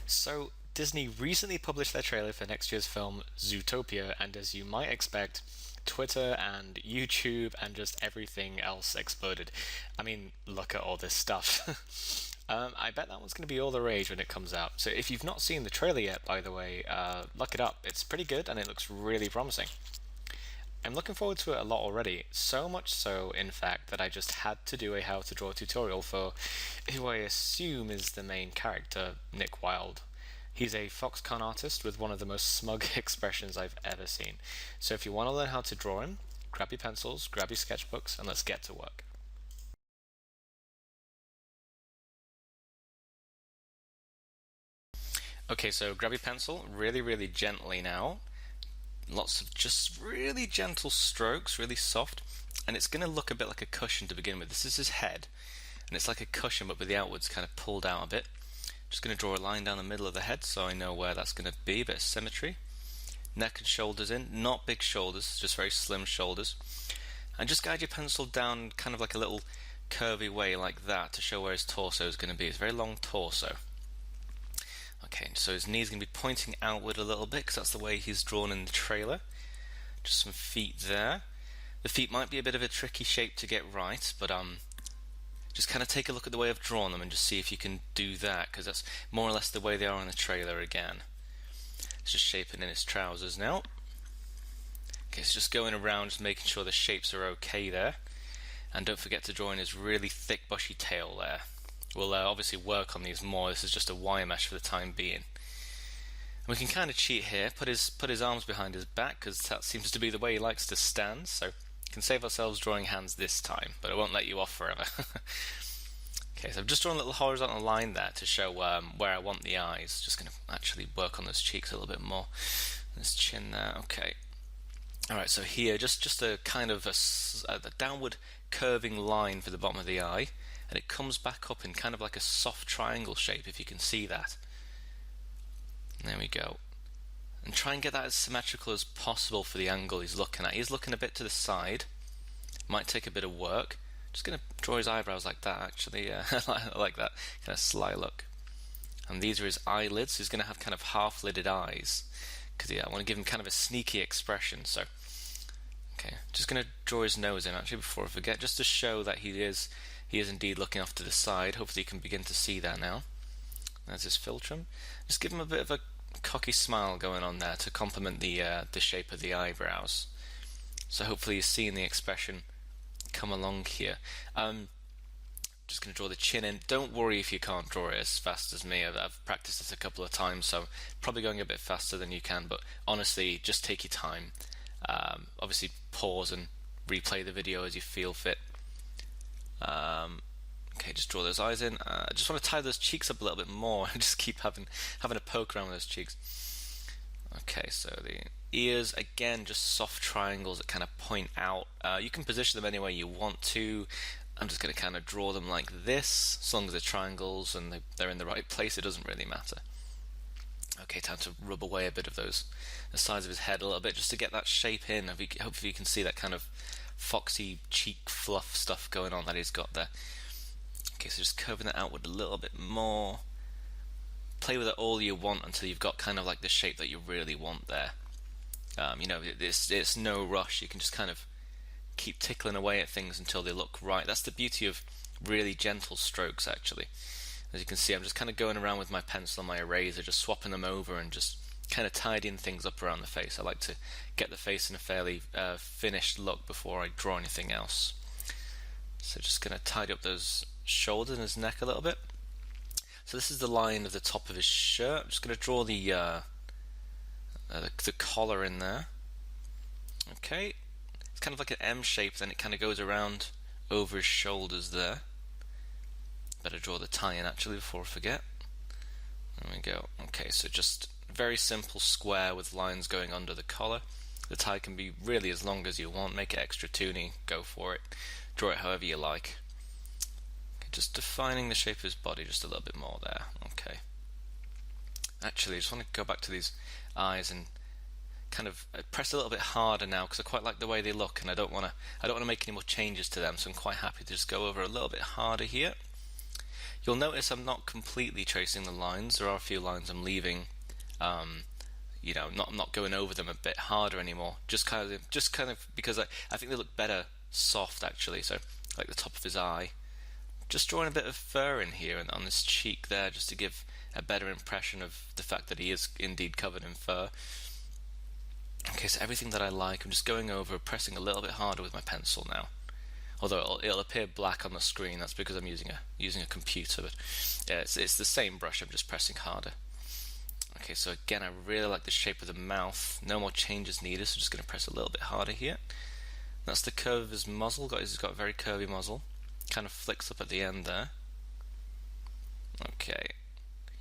So, Disney recently published their trailer for next year's film Zootopia, and as you might expect, Twitter and YouTube and just everything else exploded. I mean, look at all this stuff. I bet that one's going to be all the rage when it comes out. So, if you've not seen the trailer yet, by the way, look it up. It's pretty good and it looks really promising. I'm looking forward to it a lot already, so much so, in fact, that I just had to do a how to draw tutorial for who I assume is the main character, Nick Wilde. He's a Foxconn artist with one of the most smug expressions I've ever seen. So if you want to learn how to draw him, grab your pencils, grab your sketchbooks, and let's get to work. Okay, so grab your pencil really, really gently now. Lots of just really gentle strokes, really soft, and it's going to look a bit like a cushion to begin with. This is his head, and it's like a cushion but with the outwards kind of pulled out a bit. Just going to draw a line down the middle of the head so I know where that's going to be, a bit of symmetry. Neck and shoulders in, not big shoulders, just very slim shoulders. And just guide your pencil down kind of like a little curvy way like that to show where his torso is going to be. It's a very long torso. Okay, so his knee's going to be pointing outward a little bit because that's the way he's drawn in the trailer. Just some feet there. The feet might be a bit of a tricky shape to get right, but just kind of take a look at the way I've drawn them and just see if you can do that, because that's more or less the way they are in the trailer again. It's just shaping in his trousers now. Okay, so just going around, just making sure the shapes are okay there. And don't forget to draw in his really thick bushy tail there. We'll obviously work on these more. This is just a wire mesh for the time being. And we can kind of cheat here, put his arms behind his back, because that seems to be the way he likes to stand, so we can save ourselves drawing hands this time, but I won't let you off forever. Okay, so I've just drawn a little horizontal line there to show where I want the eyes. Just going to actually work on those cheeks a little bit more. This chin there, okay. Alright, so here, just a kind of a downward curving line for the bottom of the eye, and it comes back up in kind of like a soft triangle shape, if you can see that. There we go. And try and get that as symmetrical as possible for the angle he's looking at. He's looking a bit to the side. Might take a bit of work. Just going to draw his eyebrows like that, actually. I like that kind of sly look. And these are his eyelids. He's going to have kind of half-lidded eyes, because I want to give him kind of a sneaky expression. So, okay, just going to draw his nose in, actually, before I forget, just to show that he is indeed looking off to the side. Hopefully you can begin to see that now. There's his philtrum. Just give him a bit of a cocky smile going on there to complement the shape of the eyebrows. So hopefully you're seeing the expression come along here. Just going to draw the chin in. Don't worry if you can't draw it as fast as me. I've practiced this a couple of times, so probably going a bit faster than you can, but honestly, just take your time. Obviously pause and replay the video as you feel fit. Okay, just draw those eyes in. I just want to tie those cheeks up a little bit more. I just keep having a poke around with those cheeks. Okay, so the ears, again, just soft triangles that kind of point out. You can position them any way you want to. I'm just going to kind of draw them like this. As long as they're triangles and they're in the right place, it doesn't really matter. Okay, time to rub away a bit of the sides of his head a little bit, just to get that shape in. Hopefully you can see that kind of foxy cheek fluff stuff going on that he's got there. Okay, so just curving that outward a little bit more. Play with it all you want until you've got kind of like the shape that you really want there. It's no rush. You can just kind of keep tickling away at things until they look right. That's the beauty of really gentle strokes, actually. As you can see, I'm just kind of going around with my pencil and my eraser, just swapping them over and just kind of tidying things up around the face. I like to get the face in a fairly finished look before I draw anything else. So just going to tidy up those shoulders and his neck a little bit. So this is the line of the top of his shirt. I'm just going to draw the collar in there. Okay, it's kind of like an M shape, then it kind of goes around over his shoulders there. Better draw the tie in actually before I forget. There we go. Okay, so just very simple square with lines going under the collar. The tie can be really as long as you want. Make it extra toony, go for it. Draw it however you like. Okay, just defining the shape of his body just a little bit more there. Okay. Actually, I just want to go back to these eyes and kind of press a little bit harder now because I quite like the way they look, and I don't want to make any more changes to them, so I'm quite happy to just go over a little bit harder here. You'll notice I'm not completely tracing the lines. There are a few lines I'm leaving, not going over them a bit harder anymore. Just kind of because I think they look better soft actually. So like the top of his eye, just drawing a bit of fur in here and on his cheek there, just to give a better impression of the fact that he is indeed covered in fur. Okay, so everything that I like, I'm just going over, pressing a little bit harder with my pencil now. Although it'll appear black on the screen, that's because I'm using a computer. But yeah, it's the same brush. I'm just pressing harder. Okay, so again, I really like the shape of the mouth. No more changes needed, so just going to press a little bit harder here. That's the curve of his muzzle. He's got a very curvy muzzle. Kind of flicks up at the end there. Okay.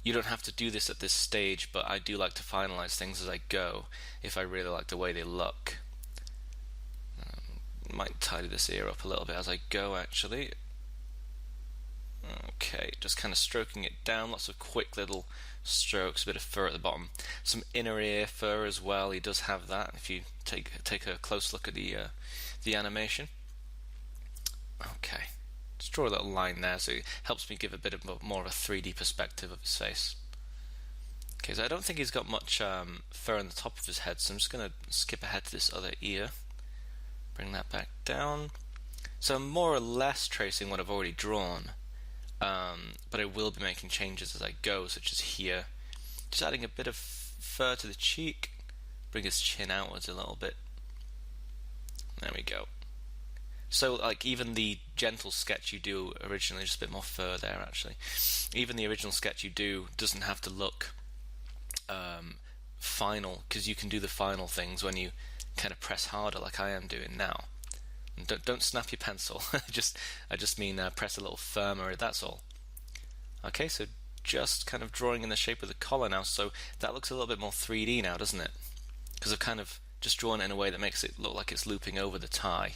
You don't have to do this at this stage, but I do like to finalize things as I go if I really like the way they look. Might tidy this ear up a little bit as I go actually. Okay, just kind of stroking it down, lots of quick little strokes, a bit of fur at the bottom. Some inner ear fur as well, he does have that if you take a close look at the animation. Okay, just draw a little line there so it helps me give a bit of more of a 3D perspective of his face. Okay, so I don't think he's got much fur on the top of his head, so I'm just going to skip ahead to this other ear. Bring that back down. So I'm more or less tracing what I've already drawn, but I will be making changes as I go, such as here. Just adding a bit of fur to the cheek, bring his chin outwards a little bit. There we go. So like even the gentle sketch you do originally, just a bit more fur there actually. Even the original sketch you do doesn't have to look final, because you can do the final things when you kind of press harder like I am doing now. And don't snap your pencil. I just mean press a little firmer, that's all. Okay, so just kind of drawing in the shape of the collar now, so that looks a little bit more 3D now, doesn't it? Because I've kind of just drawn it in a way that makes it look like it's looping over the tie.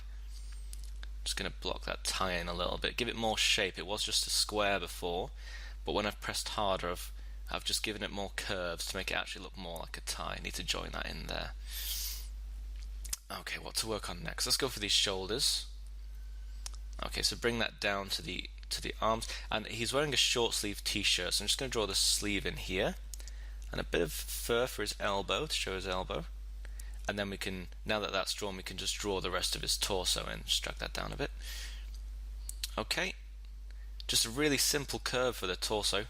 Just going to block that tie in a little bit, give it more shape. It was just a square before, but when I've pressed harder I've just given it more curves to make it actually look more like a tie. I need to join that in there. Okay, what to work on next? Let's go for these shoulders. Okay, so bring that down to the arms, and he's wearing a short sleeve t-shirt, so I'm just going to draw the sleeve in here, and a bit of fur for his elbow to show his elbow, and then we can, now that that's drawn, we can just draw the rest of his torso in. Just drag that down a bit. Okay, just a really simple curve for the torso.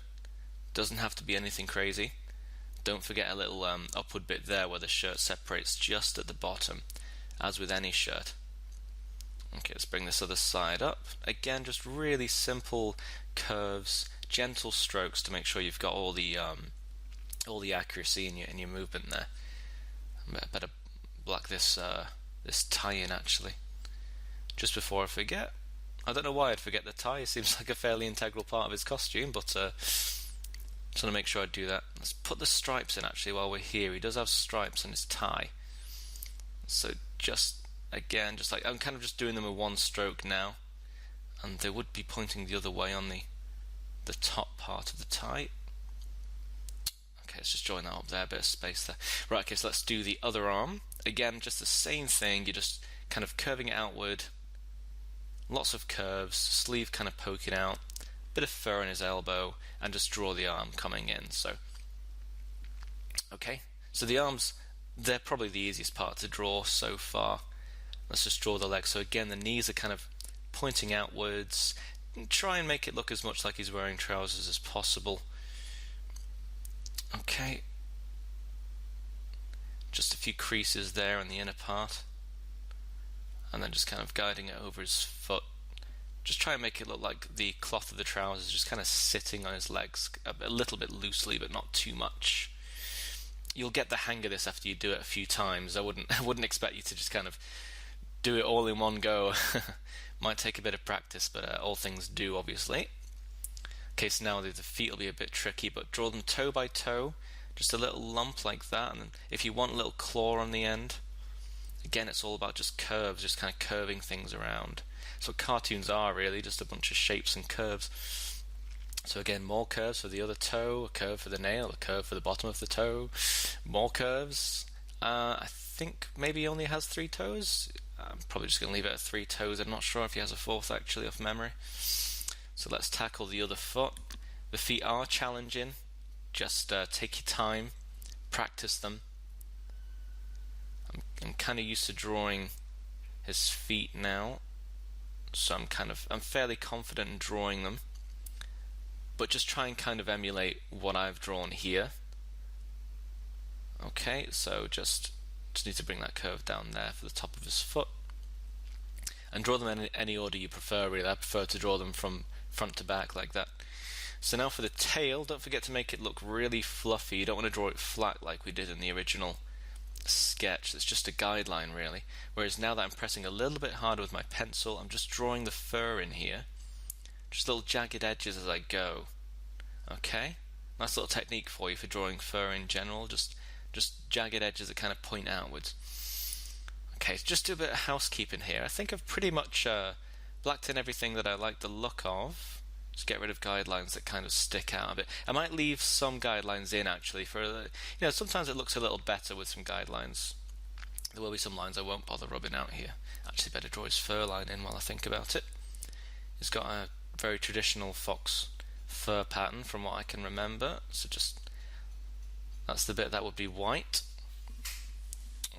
Doesn't have to be anything crazy. Don't forget a little upward bit there where the shirt separates just at the bottom, as with any shirt. Okay, let's bring this other side up. Again, just really simple curves, gentle strokes to make sure you've got all the accuracy in your movement there. I better black this tie in actually. Just before I forget, I don't know why I'd forget the tie. It seems like a fairly integral part of his costume, but just want to make sure I do that. Let's put the stripes in actually while we're here. He does have stripes on his tie. So just like I'm kind of just doing them with one stroke now, and they would be pointing the other way on the top part of the tie. Okay, let's just join that up there, a bit of space there. Right, okay, so let's do the other arm. Again, just the same thing, you're just kind of curving it outward. Lots of curves, sleeve kind of poking out, bit of fur in his elbow, and just draw the arm coming in. So, okay, so the arms, they're probably the easiest part to draw so far. Let's just draw the legs. So again, the knees are kind of pointing outwards. Try and make it look as much like he's wearing trousers as possible. Okay, just a few creases there in the inner part, and then just kind of guiding it over his foot. Just try and make it look like the cloth of the trousers is just kind of sitting on his legs a little bit loosely, but not too much. You'll get the hang of this after you do it a few times. I wouldn't expect you to just kind of do it all in one go. Might take a bit of practice, but all things do, obviously. Okay, so now the feet will be a bit tricky, but draw them toe by toe, just a little lump like that, and if you want a little claw on the end, again, it's all about just curves, just kind of curving things around. So cartoons are really just a bunch of shapes and curves. So again, more curves for the other toe, a curve for the nail, a curve for the bottom of the toe, more curves, I think maybe he only has 3 toes. I'm probably just going to leave it at 3 toes. I'm not sure if he has a fourth actually off memory. So let's tackle the other foot. The feet are challenging. Just take your time, practice them. I'm kind of used to drawing his feet now, so I'm fairly confident in drawing them. But just try and kind of emulate what I've drawn here. Okay, so just need to bring that curve down there for the top of his foot. And draw them in any order you prefer, really. I prefer to draw them from front to back like that. So now for the tail, don't forget to make it look really fluffy. You don't want to draw it flat like we did in the original sketch. It's just a guideline, really. Whereas now that I'm pressing a little bit harder with my pencil, I'm just drawing the fur in here. Just little jagged edges as I go. Okay? Nice little technique for you for drawing fur in general. Just jagged edges that kind of point outwards. Okay, so just do a bit of housekeeping here. I think I've pretty much blacked in everything that I like the look of. Just get rid of guidelines that kind of stick out a bit. I might leave some guidelines in actually sometimes it looks a little better with some guidelines. There will be some lines I won't bother rubbing out here. Actually better draw his fur line in while I think about it. He's got a very traditional fox fur pattern from what I can remember. So that's the bit that would be white.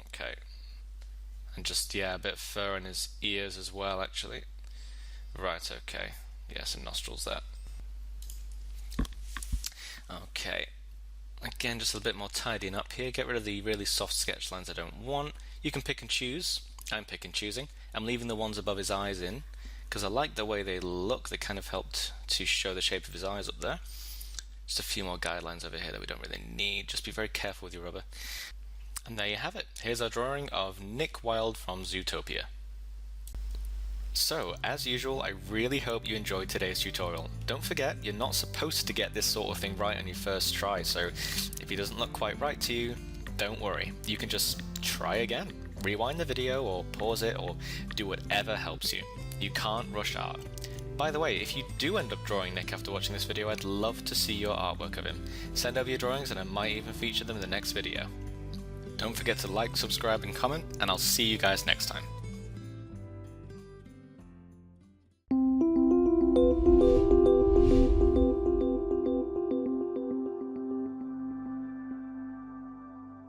Okay. And a bit of fur in his ears as well, actually. Right, okay. Yeah, some nostrils there. Okay. Again, just a bit more tidying up here. Get rid of the really soft sketch lines I don't want. You can pick and choose. I'm pick and choosing. I'm leaving the ones above his eyes in, because I like the way they look. They kind of helped to show the shape of his eyes up there. Just a few more guidelines over here that we don't really need. Just be very careful with your rubber. And there you have it. Here's our drawing of Nick Wilde from Zootopia. So, as usual, I really hope you enjoyed today's tutorial. Don't forget, you're not supposed to get this sort of thing right on your first try, so if it doesn't look quite right to you, don't worry. You can just try again. Rewind the video, or pause it, or do whatever helps you. You can't rush art. By the way, if you do end up drawing Nick after watching this video, I'd love to see your artwork of him. Send over your drawings and I might even feature them in the next video. Don't forget to like, subscribe and comment, and I'll see you guys next time.